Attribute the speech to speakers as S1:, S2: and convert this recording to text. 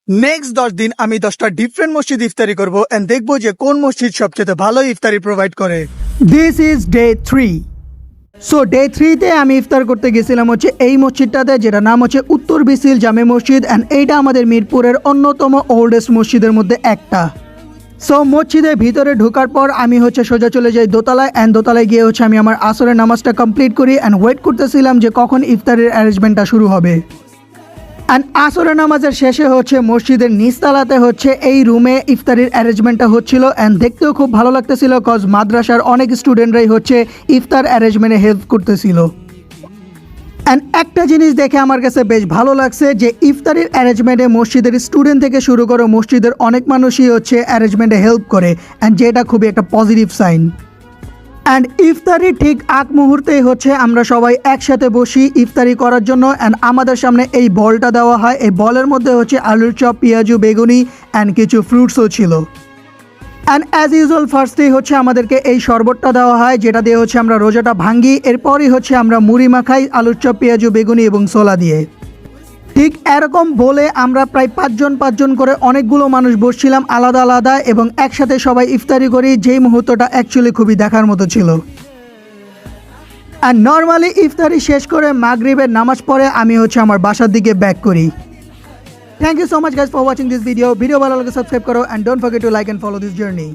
S1: Next 10 দিন আমি 10টা ডিফারেন্ট মসজিদ ইফতারি করব এন্ড দেখবো যে কোন মসজিদ সবচেয়ে ভালো ইফতারি প্রোভাইড করে। This is day 3। সো ডে 3-তে আমি ইফতার করতে গেছিলাম হচ্ছে এই মসজিদটাতে, যেটা নাম হচ্ছে উত্তর বিসিল জামে মসজিদ অ্যান্ড এইটা আমাদের মিরপুরের অন্যতম ওল্ডেস্ট মসজিদের মধ্যে একটা। সো মসজিদের ভিতরে ঢোকার পর আমি হচ্ছে সোজা চলে যাই দোতলায় অ্যান্ড দোতলায় গিয়ে হচ্ছে আমি আমার আসরের নামাজটা কমপ্লিট করি অ্যান্ড ওয়েট করতেছিলাম যে কখন ইফতারের অ্যারেঞ্জমেন্টটা শুরু হবে। অ্যান্ড আসরের নামাজের শেষে হচ্ছে মসজিদের নিচতলাতে হচ্ছে এই রুমে ইফতারির অ্যারেঞ্জমেন্টটা হচ্ছিল অ্যান্ড দেখতেও খুব ভালো লাগতেছিল, কজ মাদ্রাসার অনেক স্টুডেন্টরাই হচ্ছে ইফতার অ্যারেঞ্জমেন্টে হেল্প করতেছিল। অ্যান্ড একটা জিনিস দেখে আমার কাছে বেশ ভালো লাগছে যে ইফতারির অ্যারেঞ্জমেন্টে মসজিদের স্টুডেন্ট থেকে শুরু করে মসজিদের অনেক মানুষই হচ্ছে অ্যারেঞ্জমেন্টে হেল্প করে অ্যান্ড যেটা খুবই একটা পজিটিভ সাইন। অ্যান্ড ইফতারি ঠিক আগ মুহূর্তেই হচ্ছে আমরা সবাই একসাথে বসি ইফতারি করার জন্য অ্যান্ড আমাদের সামনে এই বলটা দেওয়া হয়। এই বলের মধ্যে হচ্ছে আলুর চপ, পেঁয়াজু, বেগুনি অ্যান্ড কিছু ফ্রুটসও ছিল। অ্যান্ড অ্যাজ ইউজুয়াল ফার্স্টেই হচ্ছে আমাদেরকে এই শরবতটা দেওয়া হয়, যেটা দিয়ে হচ্ছে আমরা রোজাটা ভাঙ্গি। এরপরই হচ্ছে আমরা মুড়ি মাখাই আলুর চপ, পেঁয়াজু, বেগুনি এবং ছোলা দিয়ে। ঠিক এরকম বলে আমরা প্রায় পাঁচজন করে অনেকগুলো মানুষ বসছিলাম আলাদা আলাদা এবং একসাথে সবাই ইফতারি করি, যেই মুহূর্তটা অ্যাকচুয়ালি খুবই দেখার মতো ছিল। আর নর্মালি ইফতারি শেষ করে মাগরিবের নামাজ পড়ে আমি হচ্ছে আমার বাসার দিকে ব্যাক করি। Thank you so much guys for watching this video. Video ভালো লাগে সাবস্ক্রাইব করো and don't forget to like and follow this journey.